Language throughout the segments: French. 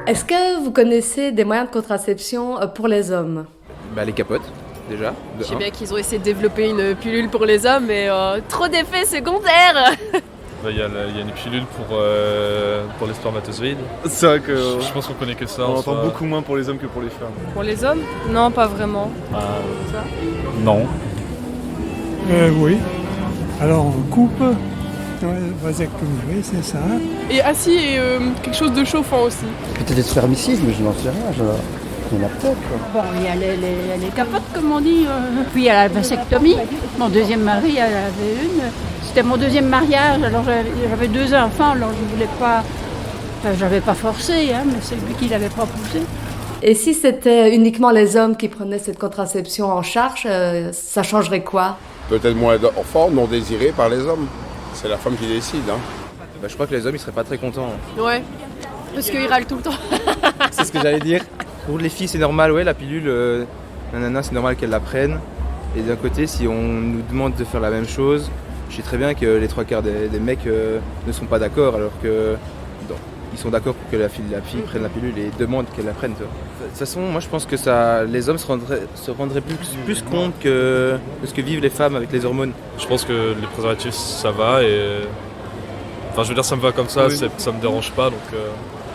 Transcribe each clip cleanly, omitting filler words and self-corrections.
Est-ce que vous connaissez des moyens de contraception pour les hommes ? Les capotes, déjà. Je sais bien qu'ils ont essayé de développer une pilule pour les hommes, mais trop d'effets secondaires. Il y a une pilule pour les spermatozoïdes. C'est vrai que je pense qu'on connaît que ça. on entend beaucoup moins pour les hommes que pour les femmes. Pour les hommes ? Non, pas vraiment. Non. Oui. Alors on coupe, vasectomie, oui, c'est ça. Et quelque chose de chauffant aussi. Peut-être des spermicides, mais je n'en sais rien. Il y en a peut-être. Bon, il y a les capotes, comme on dit. Puis il y a la vasectomie. Mon deuxième mari, elle avait une. C'était mon deuxième mariage, alors j'avais 2 enfants, alors je ne voulais pas... Enfin, j'avais pas forcé, mais c'est lui qui l'avait proposé. Et si c'était uniquement les hommes qui prenaient cette contraception en charge, ça changerait quoi ? Peut-être moins d'enfants non désirés par les hommes. C'est la femme qui décide. Je crois que les hommes ils seraient pas très contents. Ouais, parce qu'ils râlent tout le temps. C'est ce que j'allais dire. Pour les filles c'est normal, la pilule, c'est normal qu'elles la prennent. Et d'un côté, si on nous demande de faire la même chose, je sais très bien que les 3/4 des mecs ne sont pas d'accord, alors que ils sont d'accord pour que la fille prenne la pilule et demandent qu'elle la prenne. De toute façon, moi je pense que les hommes se rendraient plus compte de ce que vivent les femmes avec les hormones. Je pense que les préservatifs ça va et... Enfin je veux dire ça me va comme ça, Oui. ça me dérange pas donc...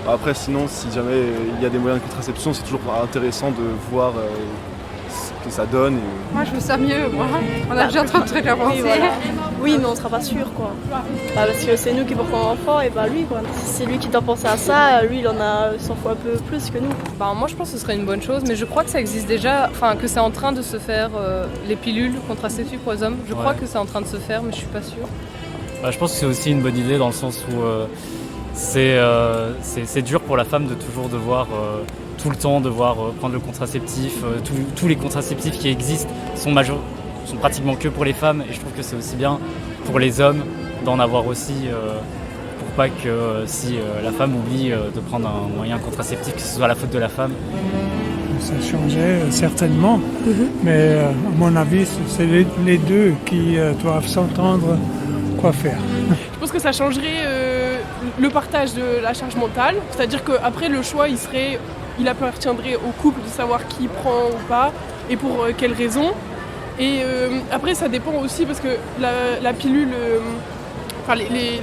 Après sinon, si jamais il y a des moyens de contraception, c'est toujours intéressant de voir ce que ça donne. Moi, je veux ça mieux, moi. On a déjà trop de trucs à penser. Oui, mais on sera pas sûr, quoi. Parce que c'est nous qui portons l'enfant et pas lui, quoi. Si c'est lui qui doit penser à ça, lui, il en a 100 fois un peu plus que nous. Moi, je pense que ce serait une bonne chose, mais je crois que ça existe déjà, que c'est en train de se faire, les pilules contraceptives pour les hommes. Je crois que c'est en train de se faire, mais je suis pas sûre. Je pense que c'est aussi une bonne idée dans le sens où c'est dur pour la femme de toujours devoir tout le temps devoir prendre le contraceptif. Tous les contraceptifs qui existent sont pratiquement que pour les femmes, et je trouve que c'est aussi bien pour les hommes d'en avoir aussi pour pas que si la femme oublie de prendre un moyen contraceptif, que ce soit la faute de la femme. Ça changeait certainement, mais à mon avis, c'est les deux qui doivent s'entendre quoi faire. Je pense que ça changerait le partage de la charge mentale, c'est-à-dire qu'après le choix il appartiendrait au couple de savoir qui prend ou pas et pour quelles raisons. Et après ça dépend aussi parce que la pilule,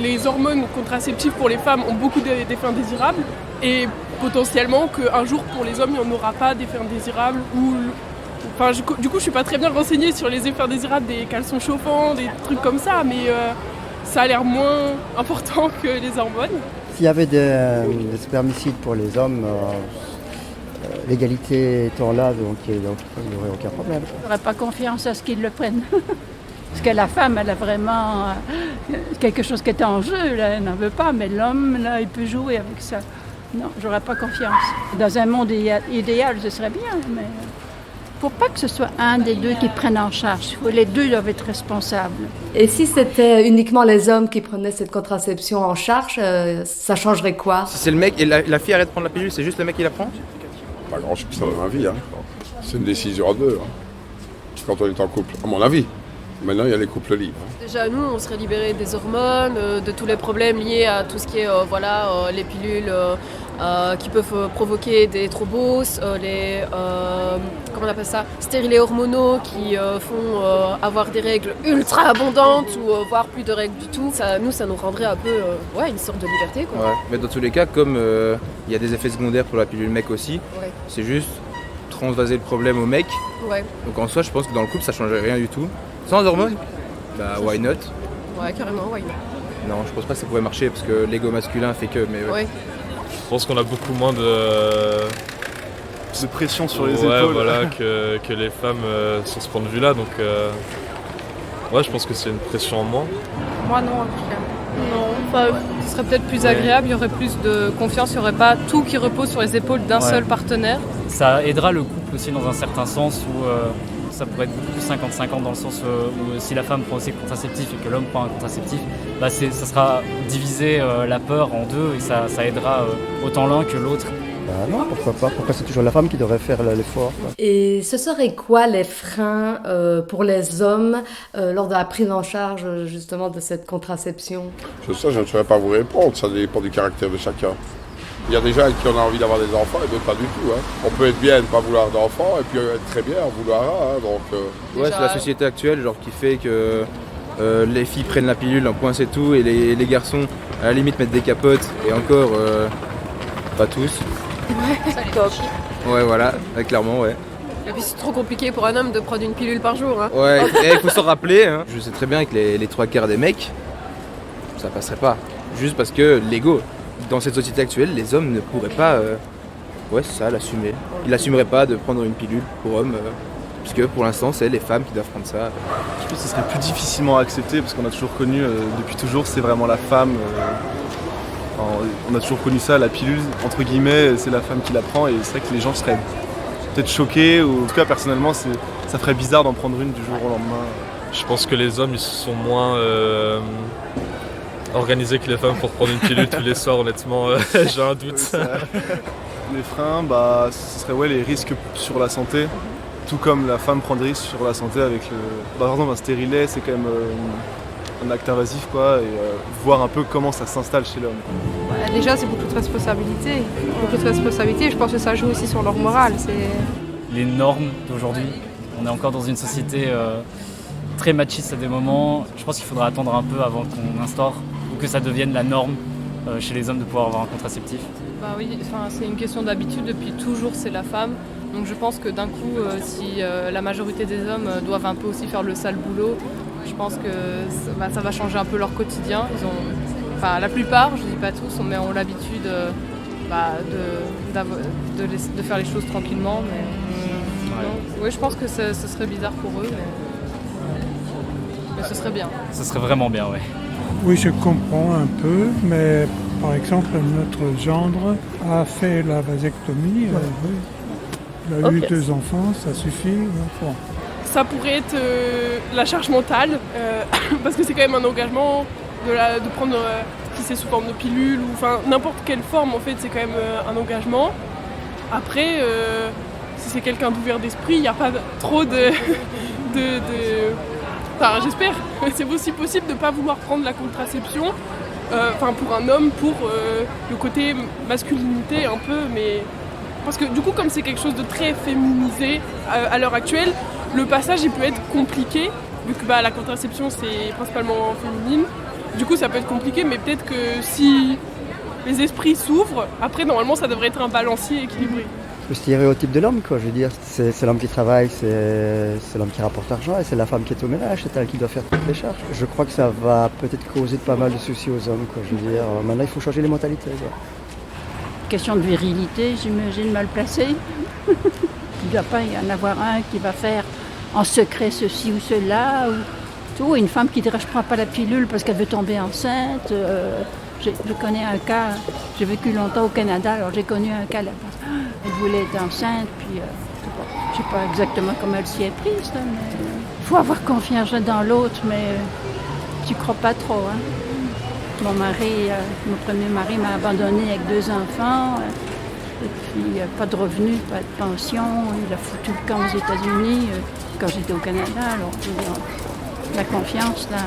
les hormones contraceptives pour les femmes ont beaucoup d'effets indésirables et potentiellement qu'un jour pour les hommes il n'y en aura pas d'effets indésirables du coup je suis pas très bien renseignée sur les effets indésirables des caleçons chauffants, des trucs comme ça, mais ça a l'air moins important que les hormones. S'il y avait des spermicides pour les hommes, l'égalité étant là, donc il n'y aurait aucun problème. Je n'aurais pas confiance à ce qu'ils le prennent. Parce que la femme, elle a vraiment quelque chose qui est en jeu, là, elle n'en veut pas, mais l'homme, là, il peut jouer avec ça. Non, j'aurais pas confiance. Dans un monde idéal, ce serait bien, mais il ne faut pas que ce soit un des deux qui prenne en charge. Les deux doivent être responsables. Et si c'était uniquement les hommes qui prenaient cette contraception en charge, ça changerait quoi ? Si c'est le mec et la fille arrête de prendre la pilule, c'est juste le mec qui la prend ? Pas grand chose dans ma vie. C'est une décision à deux. Quand on est en couple, à mon avis. Maintenant, il y a les couples libres. Déjà, nous, on serait libérés des hormones, de tous les problèmes liés à tout ce qui est les pilules qui peuvent provoquer des thromboses, comment on appelle ça, stérilés hormonaux qui font avoir des règles ultra abondantes ou voire plus de règles du tout. Ça nous rendrait un peu une sorte de liberté, quoi. Ouais. Mais dans tous les cas, comme il y a des effets secondaires pour la pilule mec aussi, c'est juste transvaser le problème au mec. Ouais. Donc en soi, je pense que dans le couple, ça changerait rien du tout. Sans hormones, why not ? Ouais, carrément, why not ? Non, je pense pas que ça pourrait marcher parce que l'ego masculin fait que, mais ouais. Je pense qu'on a beaucoup moins de pression sur les épaules. Voilà, que les femmes sur ce point de vue-là. Donc, je pense que c'est une pression en moins. Moi, non, en tout cas. Non, ce serait peut-être plus agréable, il y aurait plus de confiance, il n'y aurait pas tout qui repose sur les épaules d'un seul partenaire. Ça aidera le couple aussi dans un certain sens où ça pourrait être beaucoup plus 50-50 dans le sens où si la femme prend aussi le contraceptif et que l'homme prend un contraceptif, ça sera diviser la peur en deux et ça aidera autant l'un que l'autre Bah non, pourquoi pas? Pourquoi c'est toujours la femme qui devrait faire l'effort, quoi? Et ce serait quoi les freins pour les hommes lors de la prise en charge justement de cette contraception? Ça, je ne saurais pas vous répondre, ça dépend du caractère de chacun. Il y a des gens qui ont envie d'avoir des enfants et d'autres pas du tout. Hein. On peut être bien et ne pas vouloir d'enfants et puis être très bien en vouloir un. Hein, donc, Ouais, c'est la société actuelle genre, qui fait que les filles prennent la pilule, un point c'est tout, et les garçons à la limite mettent des capotes, et encore pas tous. Ouais, ça top. Ouais, voilà, clairement, ouais. Et puis c'est trop compliqué pour un homme de prendre une pilule par jour. Hein. Ouais, il faut s'en rappeler. Hein. Je sais très bien que les 3/4 des mecs, ça passerait pas. Juste parce que l'ego, dans cette société actuelle, les hommes ne pourraient pas ouais, c'est ça, l'assumer. Ils n'assumeraient pas de prendre une pilule pour hommes, puisque pour l'instant, c'est les femmes qui doivent prendre ça. Je pense que ce serait plus difficilement accepté parce qu'on a toujours connu, depuis toujours, c'est vraiment la femme. On a toujours connu ça, la pilule, entre guillemets, c'est la femme qui la prend et c'est vrai que les gens seraient peut-être choqués ou en tout cas personnellement ça ferait bizarre d'en prendre une du jour au lendemain. Je pense que les hommes ils sont moins organisés que les femmes pour prendre une pilule tous les soirs, honnêtement, j'ai un doute. Les freins, ce serait les risques sur la santé, tout comme la femme prend des risques sur la santé avec le... Par exemple un stérilet c'est quand même un acte invasif quoi, et voir un peu comment ça s'installe chez l'homme. Déjà c'est beaucoup de responsabilité. Je pense que ça joue aussi sur leur morale. Les normes d'aujourd'hui, on est encore dans une société très machiste à des moments. Je pense qu'il faudra attendre un peu avant qu'on instaure ou que ça devienne la norme chez les hommes de pouvoir avoir un contraceptif. Bah oui, c'est une question d'habitude, depuis toujours c'est la femme. Donc je pense que d'un coup, si la majorité des hommes doivent un peu aussi faire le sale boulot, je pense que ça va changer un peu leur quotidien. La plupart, je ne dis pas tous, mais ont l'habitude de faire les choses tranquillement. Mais, oui, je pense que ce serait bizarre pour eux, mais ce serait bien. Ce serait vraiment bien, oui. Oui, je comprends un peu, mais par exemple, notre gendre a fait la vasectomie. Il a eu 2 enfants, ça suffit. Bon. Ça pourrait être la charge mentale, parce que c'est quand même un engagement de prendre, si c'est sous forme de pilule, ou n'importe quelle forme, en fait, c'est quand même un engagement. Après, si c'est quelqu'un d'ouvert d'esprit, il n'y a pas trop de j'espère que c'est aussi possible de ne pas vouloir prendre la contraception, pour un homme, pour le côté masculinité un peu, mais parce que du coup comme c'est quelque chose de très féminisé à l'heure actuelle, le passage il peut être compliqué, vu que la contraception c'est principalement féminine, du coup ça peut être compliqué, mais peut-être que si les esprits s'ouvrent, après normalement ça devrait être un balancier équilibré. Le stéréotype de l'homme, quoi, je veux dire, c'est l'homme qui travaille, c'est l'homme qui rapporte l'argent et c'est la femme qui est au ménage, c'est elle qui doit faire toutes les charges. Je crois que ça va peut-être causer pas mal de soucis aux hommes, quoi, je veux dire. Maintenant, il faut changer les mentalités, quoi. Question de virilité, j'imagine, mal placée. Il ne doit pas y en avoir un qui va faire en secret ceci ou cela. Ou une femme qui dirait « je ne prends pas la pilule parce qu'elle veut tomber enceinte ». Je connais un cas, j'ai vécu longtemps au Canada, alors j'ai connu un cas là-bas. Elle voulait être enceinte, puis je ne sais pas exactement comment elle s'y est prise, mais il faut avoir confiance dans l'autre, mais tu ne crois pas trop. Hein. Mon premier mari m'a abandonnée avec 2 enfants, et puis pas de revenus, pas de pension, il a foutu le camp aux États-Unis quand j'étais au Canada, alors la confiance, là...